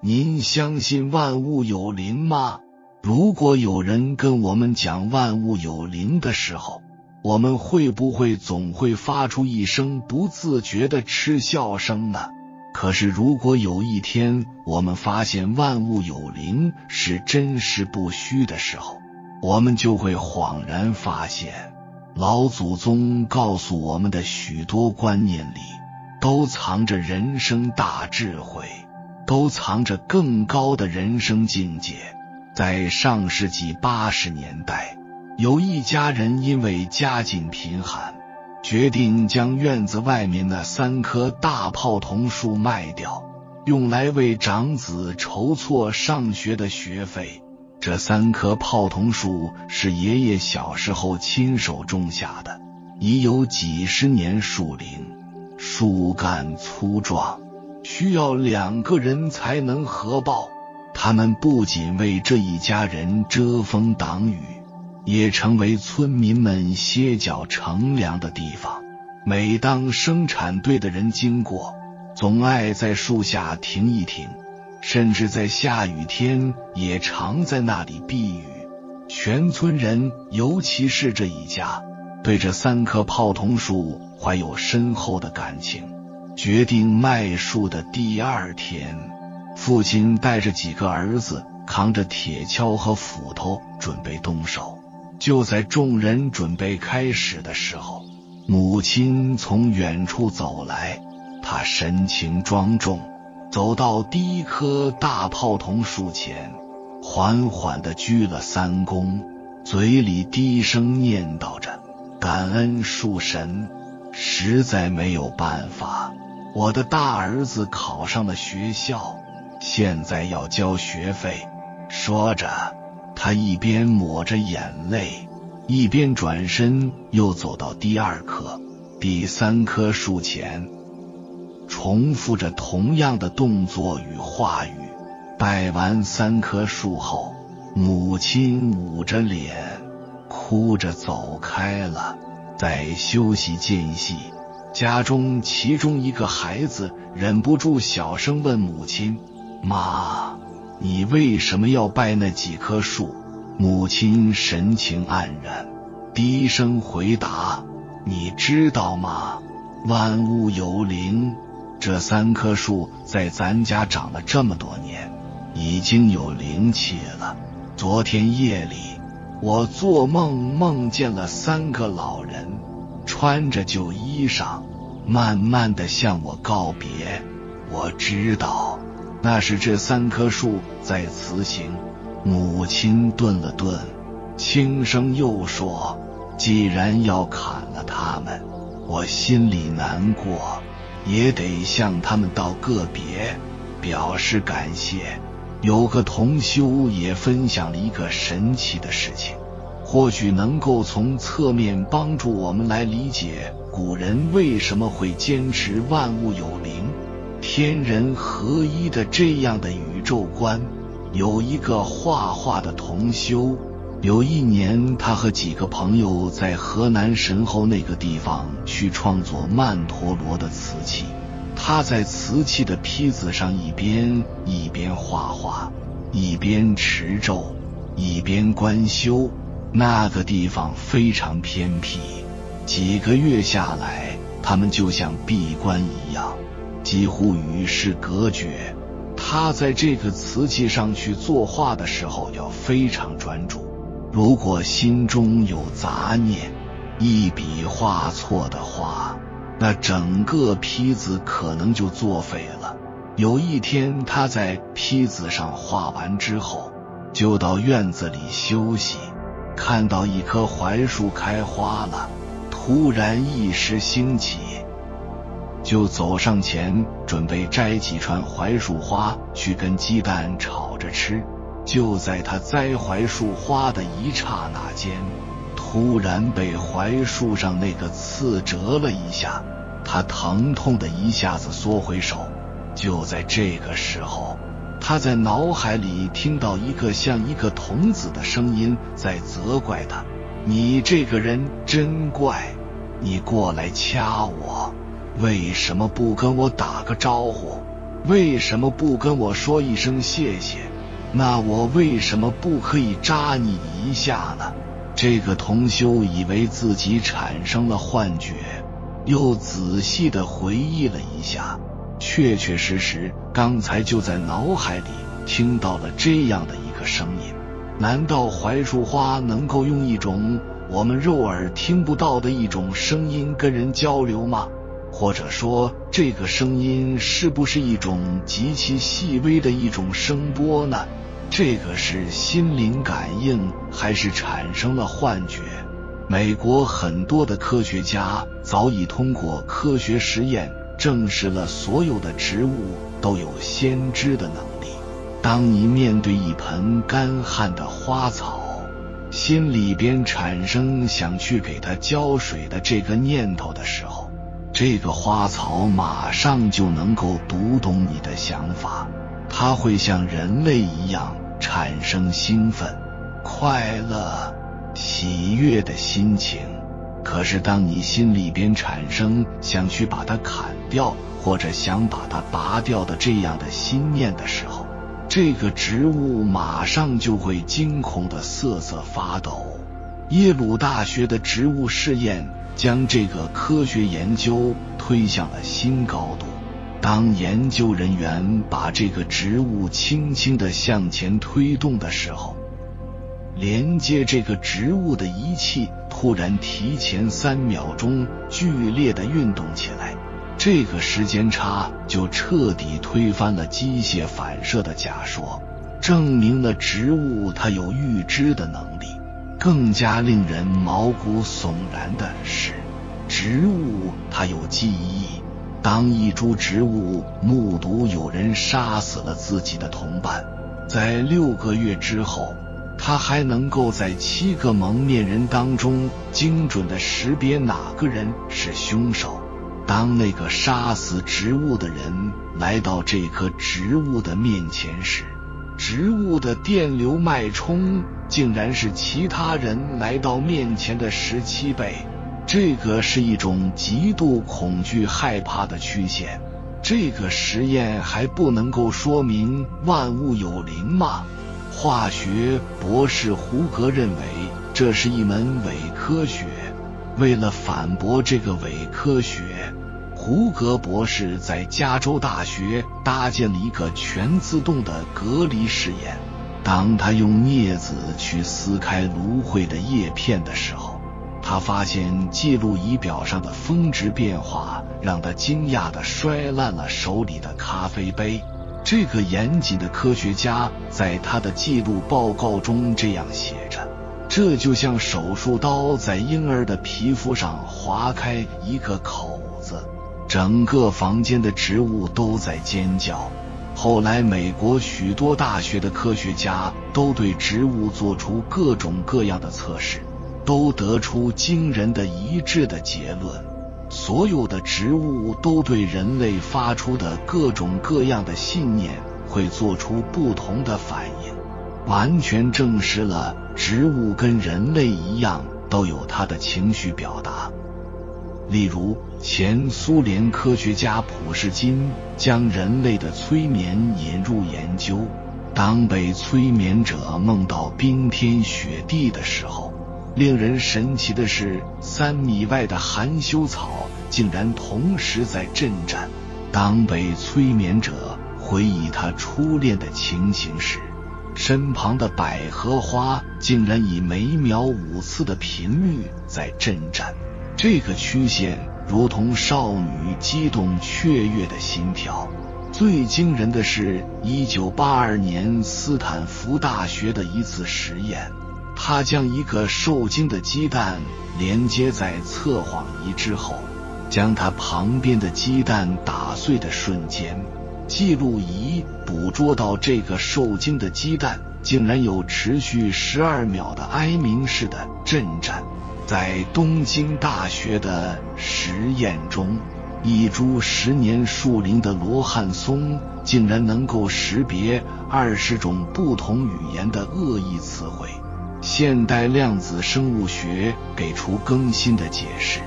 您相信万物有灵吗？如果有人跟我们讲万物有灵的时候，我们会不会总会发出一声不自觉的嗤笑声呢？可是如果有一天我们发现万物有灵是真实不虚的时候，我们就会恍然发现，老祖宗告诉我们的许多观念里都藏着人生大智慧，都藏着更高的人生境界。在上世纪80年代，有一家人因为家境贫寒，决定将院子外面的3棵大泡桐树卖掉，用来为长子筹措上学的学费。这3棵泡桐树是爷爷小时候亲手种下的，已有几十年树龄，树干粗壮，需要2个人才能合抱。他们不仅为这一家人遮风挡雨，也成为村民们歇脚乘凉的地方。每当生产队的人经过，总爱在树下停一停，甚至在下雨天也常在那里避雨。全村人，尤其是这一家，对这3棵泡桐树怀有深厚的感情。决定卖树的第2天，父亲带着几个儿子扛着铁锹和斧头准备动手。就在众人准备开始的时候，母亲从远处走来，她神情庄重，走到第1棵大泡桐树前，缓缓地鞠了3躬，嘴里低声念叨着：感恩树神，实在没有办法，我的大儿子考上了学校，现在要交学费。说着，他一边抹着眼泪，一边转身又走到第2棵、第3棵树前，重复着同样的动作与话语。拜完3棵树后，母亲捂着脸，哭着走开了。在休息间隙，家中其中一个孩子忍不住小声问母亲：妈，你为什么要拜那几棵树？母亲神情黯然，低声回答：你知道吗？万物有灵，这3棵树在咱家长了这么多年，已经有灵气了。昨天夜里，我做梦梦见了3个老人，穿着旧衣裳，慢慢地向我告别。我知道那是这3棵树在辞行。母亲顿了顿，轻声又说：既然要砍了他们，我心里难过，也得向他们道个别，表示感谢。有个同修也分享了一个神奇的事情，或许能够从侧面帮助我们来理解古人为什么会坚持万物有灵、天人合一的这样的宇宙观。有一个画画的同修，有一年他和几个朋友在河南神后那个地方去创作曼陀罗的瓷器。他在瓷器的坯子上一边画画，一边持咒，一边观修。那个地方非常偏僻，几个月下来，他们就像闭关一样，几乎与世隔绝。他在这个瓷器上去作画的时候要非常专注，如果心中有杂念，一笔画错的话，那整个坯子可能就作废了。有一天，他在坯子上画完之后，就到院子里休息，看到一棵槐树开花了，突然一时兴起，就走上前准备摘几串槐树花去跟鸡蛋炒着吃。就在他摘槐树花的一刹那间，突然被槐树上那个刺折了一下，他疼痛的一下子缩回手。就在这个时候，他在脑海里听到一个像一个童子的声音在责怪他：你这个人真怪，你过来掐我，为什么不跟我打个招呼？为什么不跟我说一声谢谢？那我为什么不可以扎你一下呢？这个同修以为自己产生了幻觉，又仔细地回忆了一下，确确实实刚才就在脑海里听到了这样的一个声音。难道槐树花能够用一种我们肉耳听不到的一种声音跟人交流吗？或者说这个声音是不是一种极其细微的一种声波呢？这个是心灵感应还是产生了幻觉？美国很多的科学家早已通过科学实验证实了所有的植物都有先知的能力。当你面对一盆干旱的花草，心里边产生想去给它浇水的这个念头的时候，这个花草马上就能够读懂你的想法，它会像人类一样产生兴奋、快乐、喜悦的心情。可是当你心里边产生想去把它砍掉，或者想把它拔掉的这样的心念的时候，这个植物马上就会惊恐的瑟瑟发抖。耶鲁大学的植物试验将这个科学研究推向了新高度。当研究人员把这个植物轻轻地向前推动的时候，连接这个植物的仪器突然提前3秒钟剧烈地运动起来。这个时间差就彻底推翻了机械反射的假说，证明了植物它有预知的能力。更加令人毛骨悚然的是，植物它有记忆。当一株植物目睹有人杀死了自己的同伴，在6个月之后，它还能够在7个蒙面人当中精准地识别哪个人是凶手。当那个杀死植物的人来到这棵植物的面前时，植物的电流脉冲竟然是其他人来到面前的17倍。这个是一种极度恐惧害怕的曲线。这个实验还不能够说明万物有灵吗？化学博士胡格认为这是一门伪科学。为了反驳这个伪科学，胡格博士在加州大学搭建了一个全自动的隔离实验。当他用镊子去撕开芦荟的叶片的时候，他发现记录仪表上的峰值变化让他惊讶地摔烂了手里的咖啡杯。这个严谨的科学家在他的记录报告中这样写着：这就像手术刀在婴儿的皮肤上划开一个口子。整个房间的植物都在尖叫。后来美国许多大学的科学家都对植物做出各种各样的测试，都得出惊人的一致的结论：所有的植物都对人类发出的各种各样的信念会做出不同的反应，完全证实了植物跟人类一样都有它的情绪表达。例如，前苏联科学家普什金将人类的催眠引入研究。当被催眠者梦到冰天雪地的时候，令人神奇的是，3米外的含羞草竟然同时在震颤。当被催眠者回忆他初恋的情形时，身旁的百合花竟然以每秒5次的频率在震颤。这个曲线如同少女激动雀跃的心跳。最惊人的是1982年斯坦福大学的一次实验，他将一个受精的鸡蛋连接在测谎仪之后，将它旁边的鸡蛋打碎的瞬间，记录仪捕捉到这个受精的鸡蛋竟然有持续12秒的哀鸣式的震颤。在东京大学的实验中，一株10年树龄的罗汉松竟然能够识别20种不同语言的恶意词汇。现代量子生物学给出更新的解释，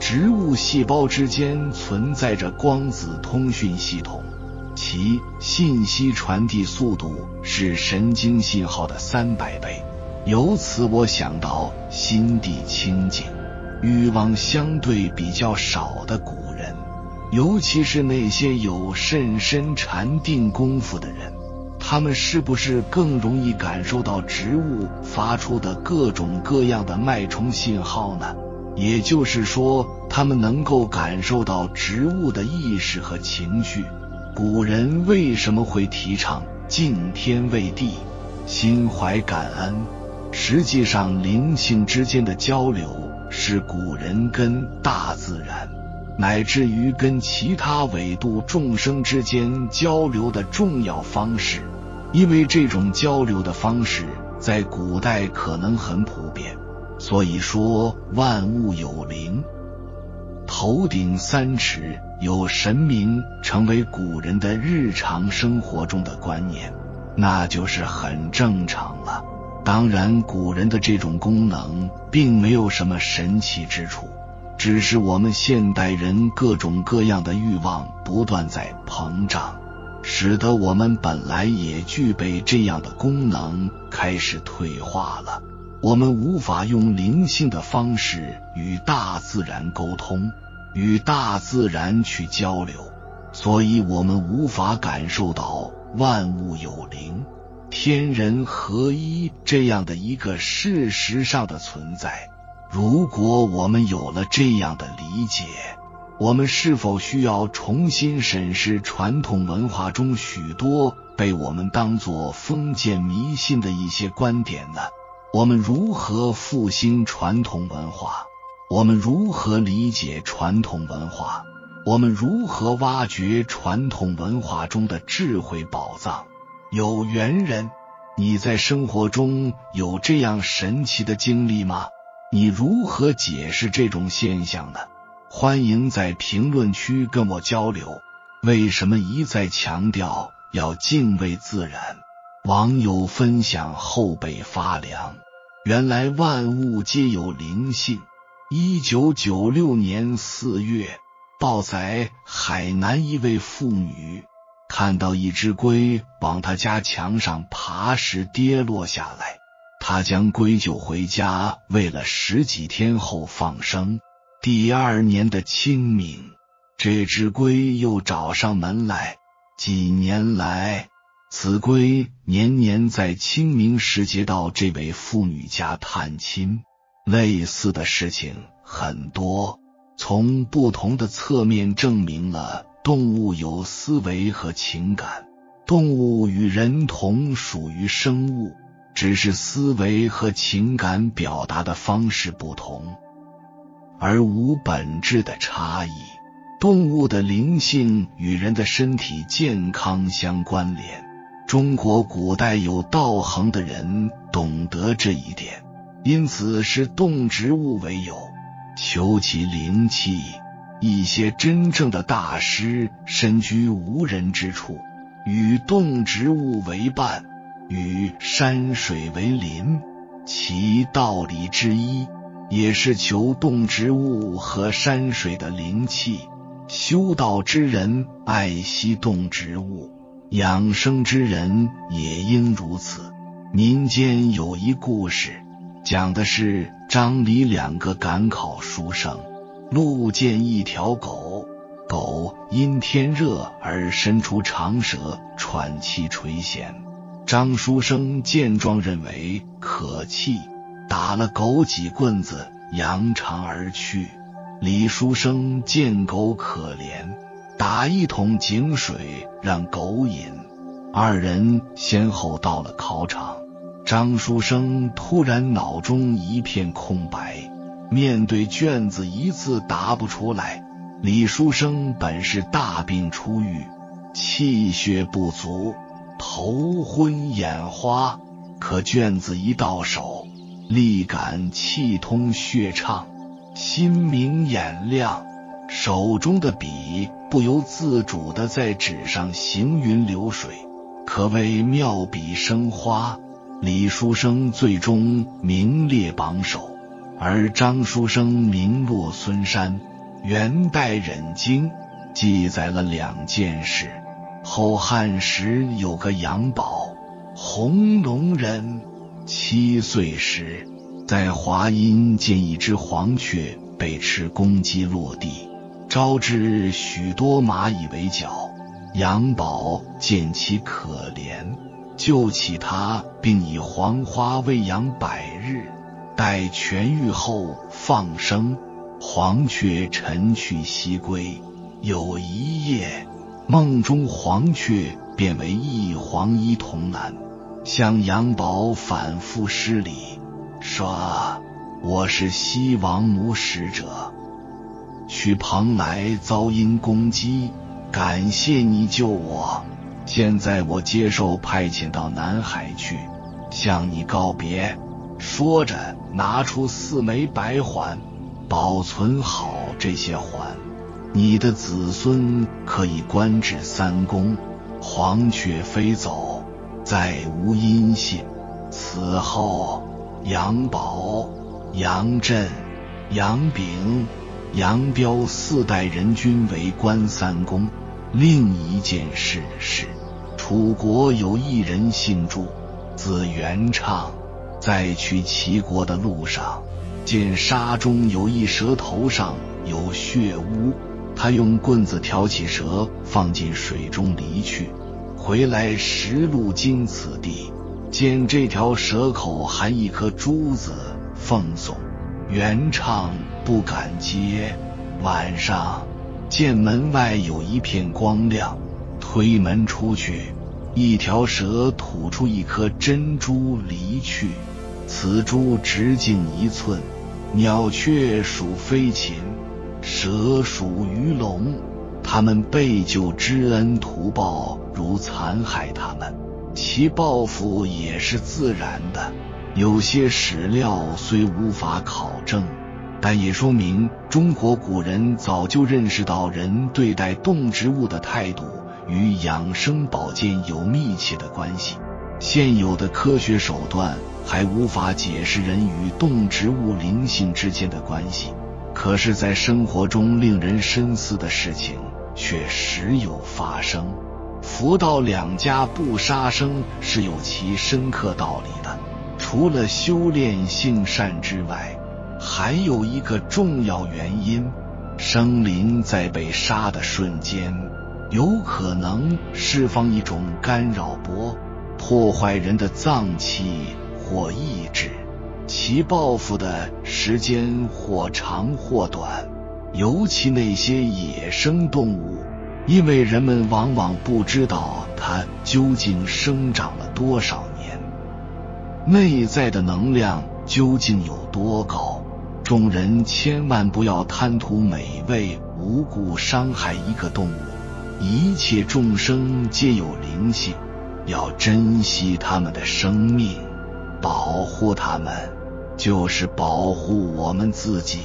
植物细胞之间存在着光子通讯系统，其信息传递速度是神经信号的300倍。由此我想到心地清净、欲望相对比较少的古人，尤其是那些有甚深禅定功夫的人，他们是不是更容易感受到植物发出的各种各样的脉冲信号呢？也就是说，他们能够感受到植物的意识和情绪。古人为什么会提倡敬天畏地、心怀感恩？实际上，灵性之间的交流是古人跟大自然乃至于跟其他纬度众生之间交流的重要方式。因为这种交流的方式在古代可能很普遍，所以说万物有灵。头顶3尺有神明成为古人的日常生活中的观念，那就是很正常了。当然，古人的这种功能并没有什么神奇之处，只是我们现代人各种各样的欲望不断在膨胀，使得我们本来也具备这样的功能开始退化了。我们无法用灵性的方式与大自然沟通，与大自然去交流，所以我们无法感受到万物有灵、天人合一这样的一个事实上的存在。如果我们有了这样的理解，我们是否需要重新审视传统文化中许多被我们当作封建迷信的一些观点呢？我们如何复兴传统文化？我们如何理解传统文化？我们如何挖掘传统文化中的智慧宝藏？有缘人，你在生活中有这样神奇的经历吗？你如何解释这种现象呢？欢迎在评论区跟我交流。为什么一再强调要敬畏自然？网友分享后背发凉。原来万物皆有灵性。1996年4月，报载海南一位妇女看到一只龟往她家墙上爬时跌落下来，她将龟救回家，喂了10几天后放生。第2年的清明，这只龟又找上门来。几年来，此龟年年在清明时节到这位妇女家探亲。类似的事情很多，从不同的侧面证明了动物有思维和情感。动物与人同属于生物，只是思维和情感表达的方式不同，而无本质的差异。动物的灵性与人的身体健康相关联。中国古代有道行的人懂得这一点，因此视动植物为友，求其灵气。一些真正的大师身居无人之处，与动植物为伴，与山水为邻，其道理之一也是求动植物和山水的灵气。修道之人爱惜动植物，养生之人也应如此。民间有一故事，讲的是张李2个赶考书生，路见一条狗，狗因天热而伸出长舌，喘气垂涎。张书生见状认为可气，打了狗几棍子，扬长而去。李书生见狗可怜，打1桶井水让狗饮。2人先后到了考场，张书生突然脑中一片空白，面对卷子一字答不出来。李书生本是大病初愈，气血不足，头昏眼花，可卷子一到手，立感气通血畅，心明眼亮，手中的笔不由自主地在纸上行云流水，可谓妙笔生花。李书生最终名列榜首，而张书生名落孙山。元代忍经记载了2件事。后汉时有个杨宝，弘农人，7岁时在华阴见一只黄雀被吃公鸡落地，招致许多蚂蚁围剿。杨宝见其可怜，救起它，并以黄花喂养100日，待痊愈后放生。黄雀晨去夕归，有一夜，梦中黄雀变为一黄一童男，向杨宝反复施礼，说：“我是西王母使者，去蓬莱遭因攻击，感谢你救我，现在我接受派遣到南海去，向你告别。”说着拿出4枚白环，保存好这些环，你的子孙可以官至3公。黄雀飞走，再无音信。此后杨宝、杨震、杨炳、杨彪4代人均为官3公。另一件事是，楚国有一人姓祝，字元畅，在去齐国的路上，见沙中有一蛇头上有血污，他用棍子挑起蛇，放进水中离去。回来时路经此地，见这条蛇口含一颗珠子，奉送。元畅不敢接。晚上见门外有一片光亮，推门出去，一条蛇吐出一颗珍珠离去，此珠直径1寸。鸟雀属飞禽，蛇属鱼龙，他们被救知恩图报，如残害他们，其报复也是自然的。有些史料虽无法考证，但也说明中国古人早就认识到人对待动植物的态度与养生保健有密切的关系。现有的科学手段还无法解释人与动植物灵性之间的关系，可是在生活中令人深思的事情却时有发生。佛道2家不杀生是有其深刻道理的，除了修炼性善之外，还有一个重要原因，生灵在被杀的瞬间，有可能释放一种干扰波，破坏人的脏器或意志，其报复的时间或长或短。尤其那些野生动物，因为人们往往不知道它究竟生长了多少年，内在的能量究竟有多高。众人千万不要贪图美味，无故伤害一个动物。一切众生皆有灵性，要珍惜他们的生命，保护他们就是保护我们自己。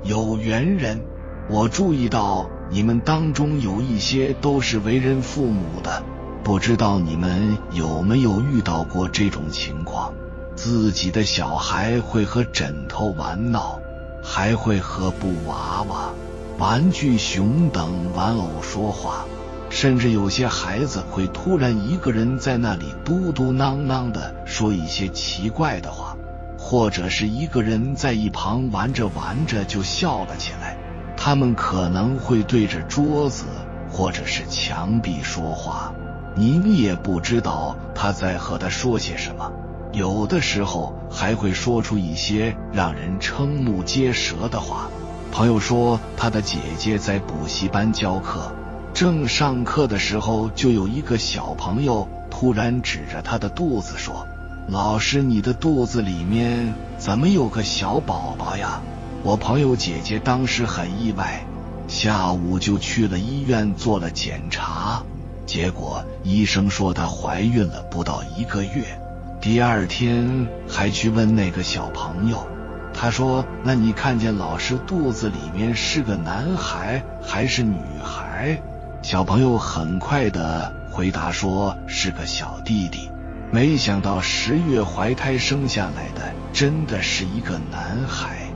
有缘人，我注意到你们当中有一些都是为人父母的，不知道你们有没有遇到过这种情况，自己的小孩会和枕头玩闹，还会和布娃娃、玩具熊等玩偶说话，甚至有些孩子会突然一个人在那里嘟嘟囔囔地说一些奇怪的话，或者是一个人在一旁玩着玩着就笑了起来。他们可能会对着桌子或者是墙壁说话，你也不知道他在和他说些什么，有的时候还会说出一些让人瞠目结舌的话。朋友说他的姐姐在补习班教课，正上课的时候，就有一个小朋友突然指着他的肚子说：“老师，你的肚子里面怎么有个小宝宝呀？”我朋友姐姐当时很意外，下午就去了医院做了检查，结果医生说她怀孕了不到1个月。第2天还去问那个小朋友，他说：“那你看见老师肚子里面是个男孩还是女孩？”小朋友很快地回答说是个小弟弟。没想到10月怀胎生下来的真的是一个男孩。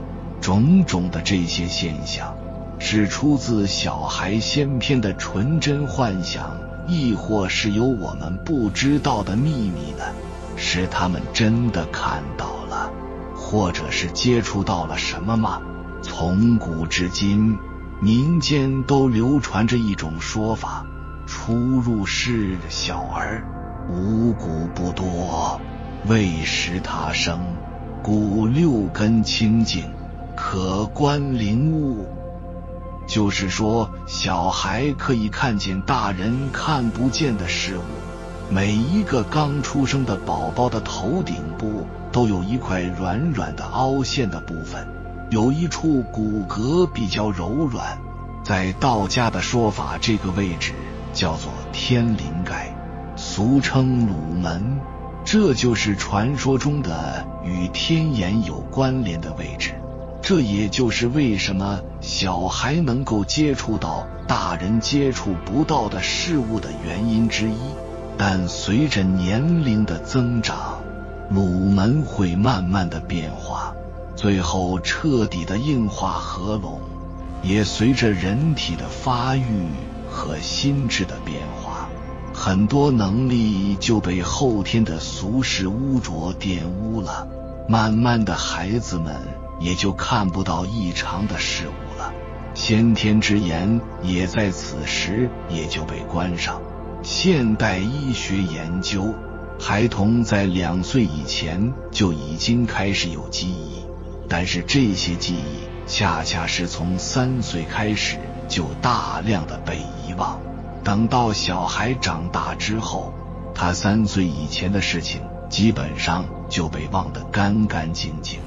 种种的这些现象是出自小孩先天的纯真幻想亦或是有我们不知道的秘密呢？是他们真的看到了，或者是接触到了什么吗？从古至今，民间都流传着一种说法，初入世小儿，五谷不多，未识他生，故六根清净，可观灵物。就是说，小孩可以看见大人看不见的事物。每一个刚出生的宝宝的头顶部都有一块软软的凹陷的部分，有一处骨骼比较柔软，在道家的说法，这个位置叫做天灵盖，俗称鲁门，这就是传说中的与天眼有关联的位置。这也就是为什么小孩能够接触到大人接触不到的事物的原因之一。但随着年龄的增长，鲁门会慢慢的变化，最后彻底的硬化合拢，也随着人体的发育和心智的变化，很多能力就被后天的俗世污浊玷污了，慢慢的孩子们也就看不到异常的事物了，先天之眼也在此时也就被关上。现代医学研究，孩童在2岁以前就已经开始有记忆，但是这些记忆恰恰是从3岁开始就大量的被遗忘。等到小孩长大之后，他3岁以前的事情基本上就被忘得干干净净。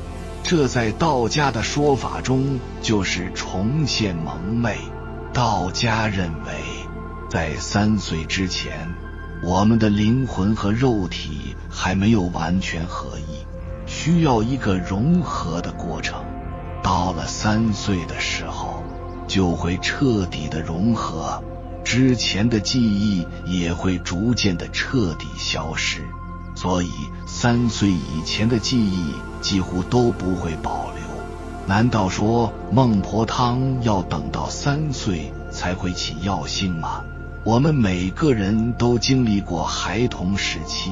这在道家的说法中就是重现蒙昧。道家认为，在3岁之前，我们的灵魂和肉体还没有完全合一，需要一个融合的过程。到了3岁的时候，就会彻底的融合，之前的记忆也会逐渐的彻底消失，所以3岁以前的记忆几乎都不会保留。难道说孟婆汤要等到3岁才会起药性吗？我们每个人都经历过孩童时期，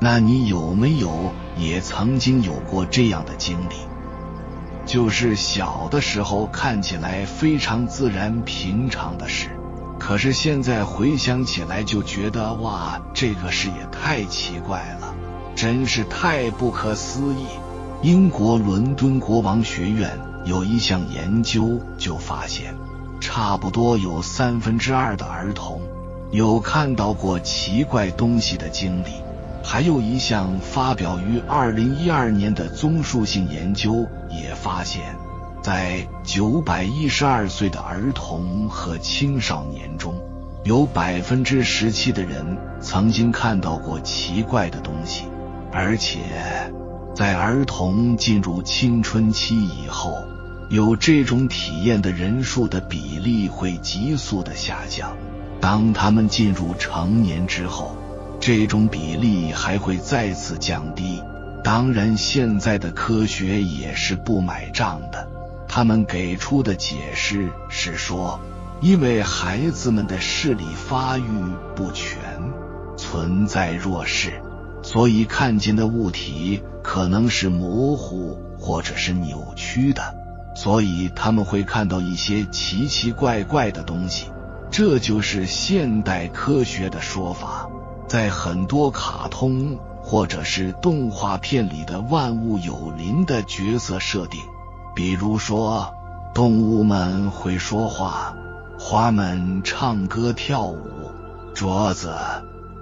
那你有没有也曾经有过这样的经历？就是小的时候看起来非常自然平常的事，可是现在回想起来就觉得，哇，这个事也太奇怪了，真是太不可思议。英国伦敦国王学院有一项研究就发现，差不多有2/3的儿童有看到过奇怪东西的经历。还有一项发表于2012年的综述性研究也发现，在912岁的儿童和青少年中，有17%的人曾经看到过奇怪的东西，而且在儿童进入青春期以后，有这种体验的人数的比例会急速的下降。当他们进入成年之后，这种比例还会再次降低。当然，现在的科学也是不买账的，他们给出的解释是说，因为孩子们的视力发育不全，存在弱视，所以看见的物体可能是模糊或者是扭曲的，所以他们会看到一些奇奇怪怪的东西。这就是现代科学的说法。在很多卡通或者是动画片里的万物有灵的角色设定，比如说动物们会说话，花们唱歌跳舞，桌子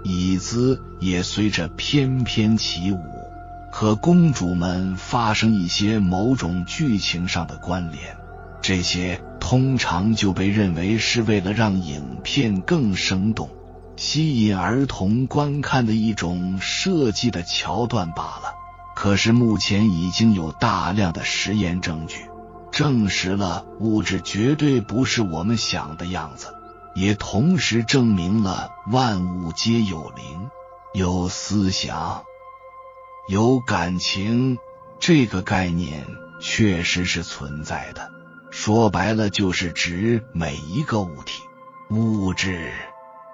椅子也随着翩翩起舞，和公主们发生一些某种剧情上的关联。这些通常就被认为是为了让影片更生动，吸引儿童观看的一种设计的桥段罢了。可是目前已经有大量的实验证据，证实了物质绝对不是我们想的样子，也同时证明了万物皆有灵，有思想，有感情，这个概念确实是存在的。说白了就是指每一个物体、物质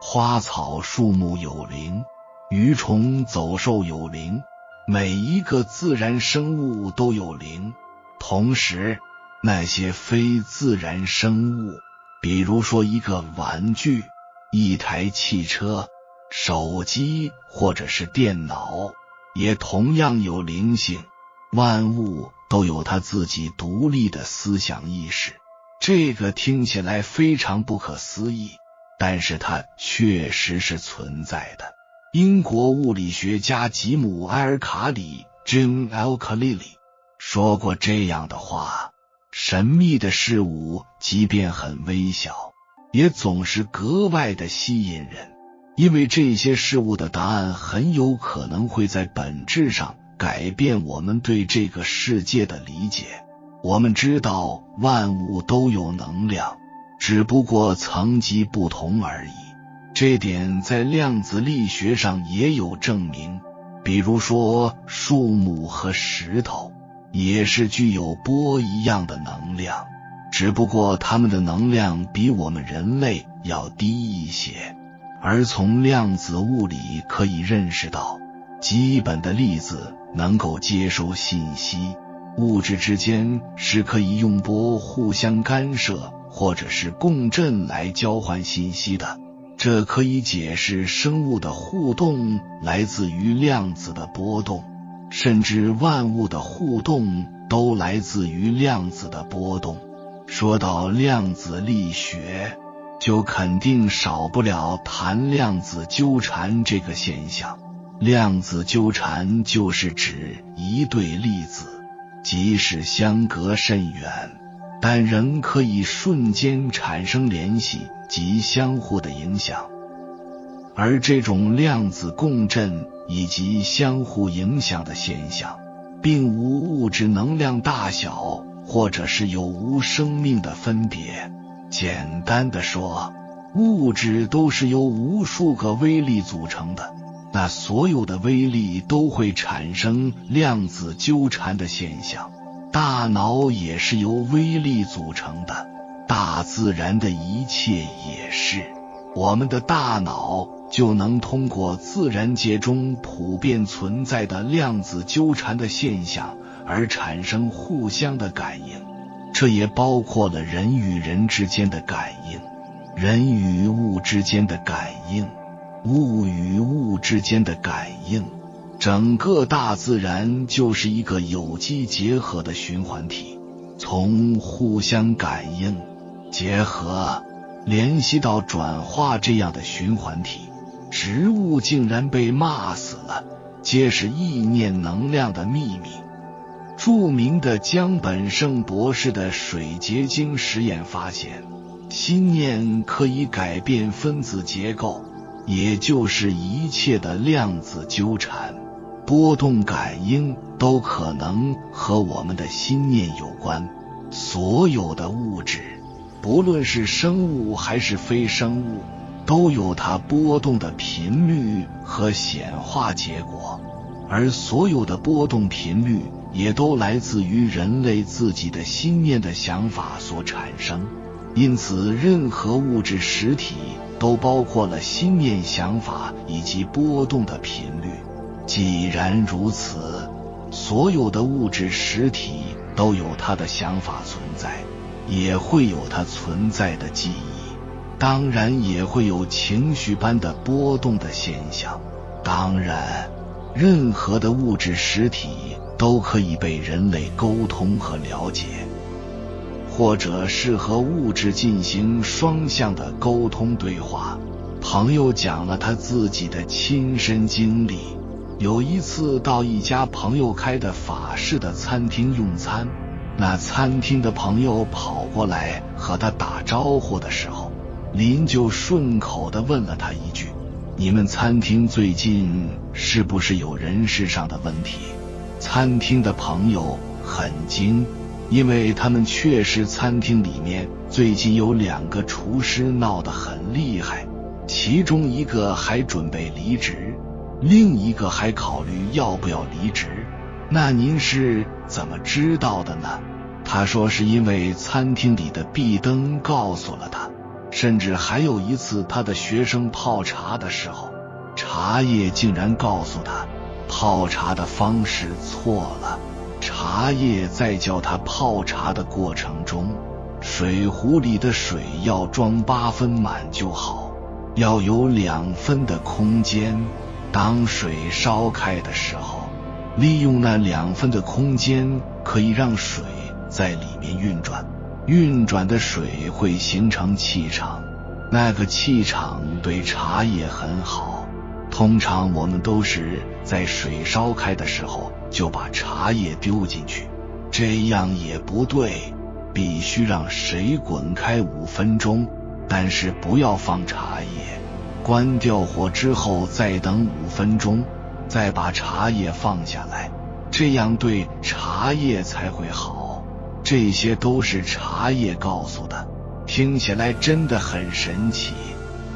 花草树木有灵，鱼虫走兽有灵，每一个自然生物都有灵。同时，那些非自然生物，比如说一个玩具、一台汽车、手机或者是电脑，也同样有灵性。万物都有它自己独立的思想意识，这个听起来非常不可思议，但是它确实是存在的。英国物理学家吉姆·埃尔卡里 Jim Al-Khalili 说过这样的话：神秘的事物即便很微小，也总是格外的吸引人，因为这些事物的答案很有可能会在本质上改变我们对这个世界的理解。我们知道万物都有能量，只不过层级不同而已。这点在量子力学上也有证明，比如说树木和石头也是具有波一样的能量，只不过它们的能量比我们人类要低一些。而从量子物理可以认识到，基本的粒子能够接收信息，物质之间是可以用波互相干涉或者是共振来交换信息的。这可以解释生物的互动来自于量子的波动，甚至万物的互动都来自于量子的波动。说到量子力学，就肯定少不了谈量子纠缠这个现象。量子纠缠就是指一对粒子，即使相隔甚远，但仍可以瞬间产生联系及相互的影响。而这种量子共振以及相互影响的现象，并无物质能量大小或者是有无生命的分别。简单的说，物质都是由无数个微粒组成的，那所有的微粒都会产生量子纠缠的现象。大脑也是由微粒组成的，大自然的一切也是。我们的大脑就能通过自然界中普遍存在的量子纠缠的现象而产生互相的感应，这也包括了人与人之间的感应，人与物之间的感应，物与物之间的感应。整个大自然就是一个有机结合的循环体，从互相感应、结合、联系到转化这样的循环体，植物竟然被骂死了，揭示意念能量的秘密。著名的江本胜博士的水结晶实验发现，心念可以改变分子结构，也就是一切的量子纠缠、波动感应都可能和我们的心念有关。所有的物质，不论是生物还是非生物，都有它波动的频率和显化结果，而所有的波动频率也都来自于人类自己的心念的想法所产生。因此，任何物质实体都包括了心念想法以及波动的频率。既然如此，所有的物质实体都有它的想法存在，也会有它存在的记忆，当然也会有情绪般的波动的现象。当然，任何的物质实体都可以被人类沟通和了解，或者是和物质进行双向的沟通对话。朋友讲了他自己的亲身经历，有一次到一家朋友开的法式的餐厅用餐，那餐厅的朋友跑过来和他打招呼的时候，林就顺口地问了他一句：你们餐厅最近是不是有人事上的问题？餐厅的朋友很惊，因为他们确实餐厅里面最近有2个厨师闹得很厉害，其中一个还准备离职，另一个还考虑要不要离职。那您是怎么知道的呢？他说是因为餐厅里的壁灯告诉了他。甚至还有一次他的学生泡茶的时候，茶叶竟然告诉他泡茶的方式错了。茶叶在教他泡茶的过程中，水壶里的水要装8分满就好，要有2分的空间。当水烧开的时候，利用那2分的空间，可以让水在里面运转，运转的水会形成气场，那个气场对茶叶很好。通常我们都是在水烧开的时候就把茶叶丢进去，这样也不对，必须让水滚开5分钟，但是不要放茶叶，关掉火之后再等5分钟，再把茶叶放下来，这样对茶叶才会好。这些都是茶叶告诉的，听起来真的很神奇。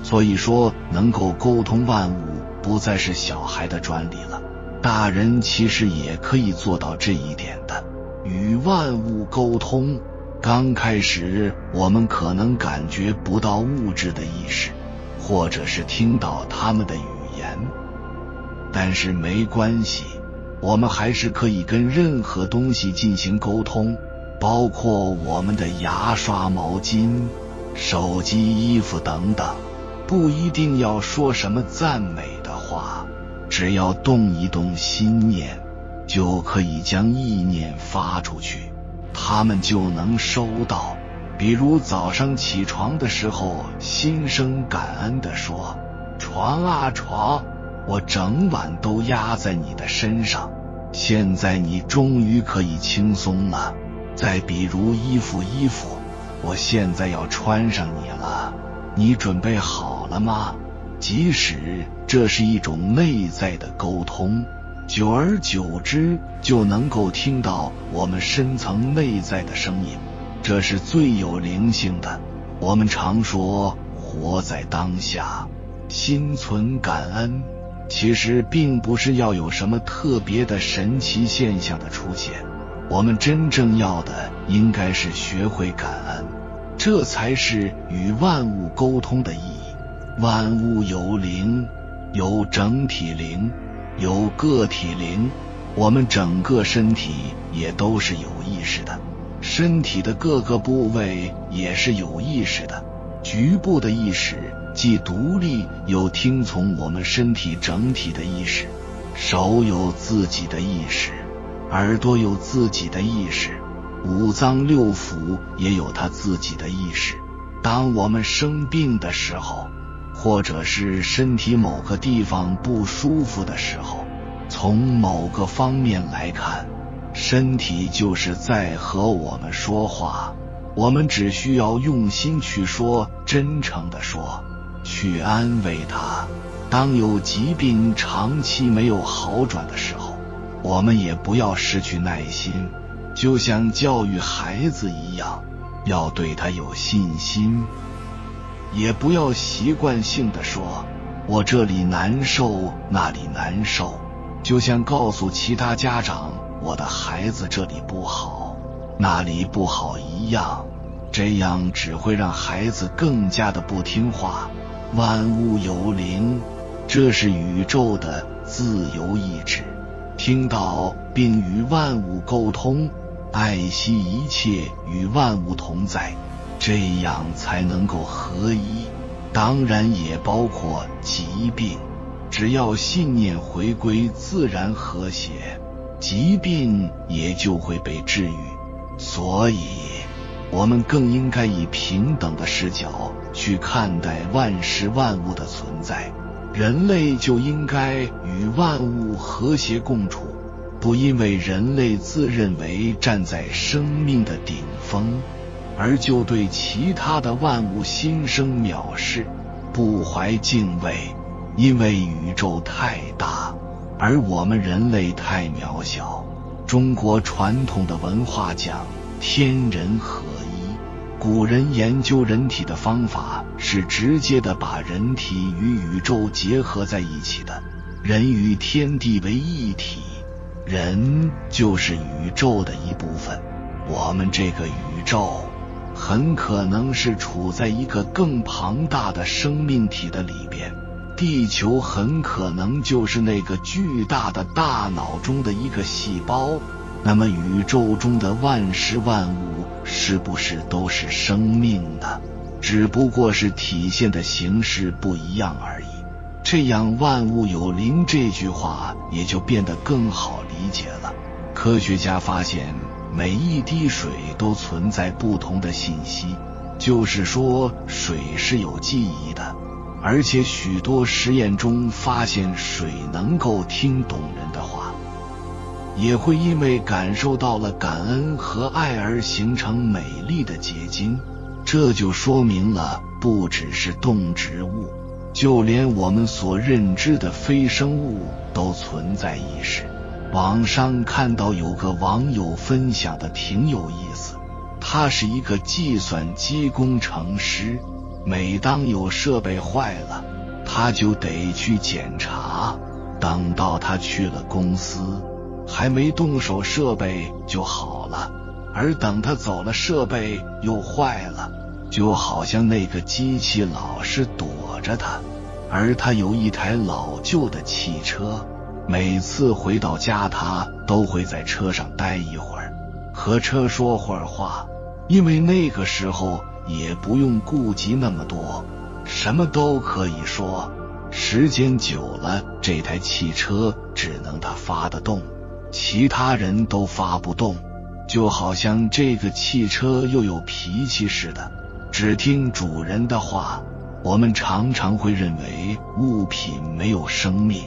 所以说，能够沟通万物不再是小孩的专利了，大人其实也可以做到这一点的。与万物沟通，刚开始我们可能感觉不到物质的意识，或者是听到他们的语言，但是没关系，我们还是可以跟任何东西进行沟通，包括我们的牙刷、毛巾、手机、衣服等等。不一定要说什么赞美的话，只要动一动心念，就可以将意念发出去，他们就能收到。比如早上起床的时候，心生感恩地说：床啊床，我整晚都压在你的身上，现在你终于可以轻松了。再比如衣服，我现在要穿上你了，你准备好了吗？即使这是一种内在的沟通，久而久之就能够听到我们深层内在的声音，这是最有灵性的。我们常说活在当下，心存感恩，其实并不是要有什么特别的神奇现象的出现，我们真正要的应该是学会感恩，这才是与万物沟通的意义。万物有灵，有整体灵，有个体灵，我们整个身体也都是有意识的，身体的各个部位也是有意识的。局部的意识既独立又听从我们身体整体的意识，手有自己的意识，耳朵有自己的意识，五脏六腑也有它自己的意识。当我们生病的时候，或者是身体某个地方不舒服的时候，从某个方面来看，身体就是在和我们说话，我们只需要用心去说，真诚地说，去安慰它。当有疾病长期没有好转的时候，我们也不要失去耐心，就像教育孩子一样，要对他有信心，也不要习惯性地说我这里难受那里难受，就像告诉其他家长我的孩子这里不好那里不好一样，这样只会让孩子更加的不听话。万物有灵，这是宇宙的自由意志，听到并与万物沟通，爱惜一切与万物同在，这样才能够合一。当然也包括疾病，只要信念回归自然和谐，疾病也就会被治愈。所以我们更应该以平等的视角去看待万事万物的存在，人类就应该与万物和谐共处，不因为人类自认为站在生命的顶峰，而就对其他的万物心生藐视，不怀敬畏。因为宇宙太大，而我们人类太渺小。中国传统的文化讲天人合一，古人研究人体的方法是直接的把人体与宇宙结合在一起的，人与天地为一体，人就是宇宙的一部分。我们这个宇宙很可能是处在一个更庞大的生命体的里边。地球很可能就是那个巨大的大脑中的一个细胞。那么宇宙中的万事万物是不是都是生命的？只不过是体现的形式不一样而已。这样万物有灵这句话也就变得更好理解了。科学家发现每一滴水都存在不同的信息，就是说水是有记忆的，而且许多实验中发现水能够听懂人的话，也会因为感受到了感恩和爱而形成美丽的结晶。这就说明了不只是动植物，就连我们所认知的非生物都存在意识。网上看到有个网友分享的挺有意思，他是一个计算机工程师，每当有设备坏了，他就得去检查。等到他去了公司，还没动手设备就好了，而等他走了设备又坏了，就好像那个机器老是躲着他。而他有一台老旧的汽车，每次回到家他都会在车上待一会儿，和车说会儿话，因为那个时候也不用顾及那么多，什么都可以说。时间久了，这台汽车只能他发得动，其他人都发不动，就好像这个汽车又有脾气似的，只听主人的话。我们常常会认为物品没有生命，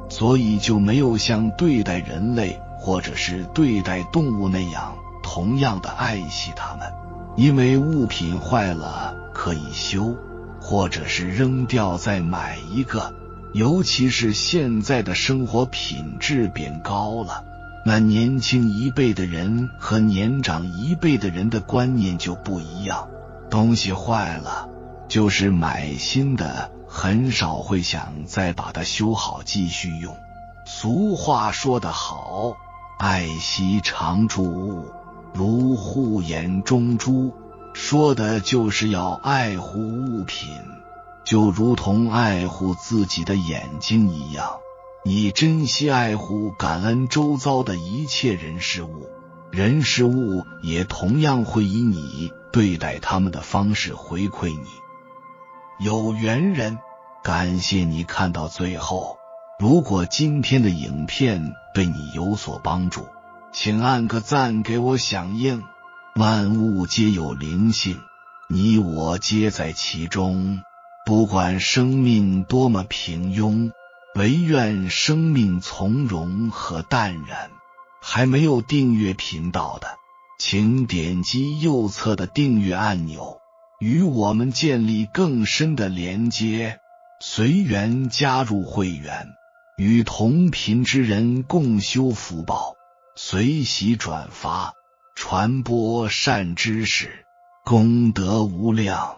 所以就没有像对待人类或者是对待动物那样同样的爱惜它们。因为物品坏了可以修，或者是扔掉再买一个。尤其是现在的生活品质变高了，那年轻一辈的人和年长一辈的人的观念就不一样。东西坏了就是买新的，很少会想再把它修好继续用。俗话说得好，爱惜常住物，如护眼中珠，说的就是要爱护物品，就如同爱护自己的眼睛一样。你珍惜爱护感恩周遭的一切人事物，人事物也同样会以你对待他们的方式回馈你。有缘人，感谢你看到最后。如果今天的影片对你有所帮助，请按个赞给我响应。万物皆有灵性，你我皆在其中。不管生命多么平庸，唯愿生命从容和淡然。还没有订阅频道的，请点击右侧的订阅按钮，与我们建立更深的连接。随缘加入会员，与同频之人共修福报，随喜转发，传播善知识，功德无量。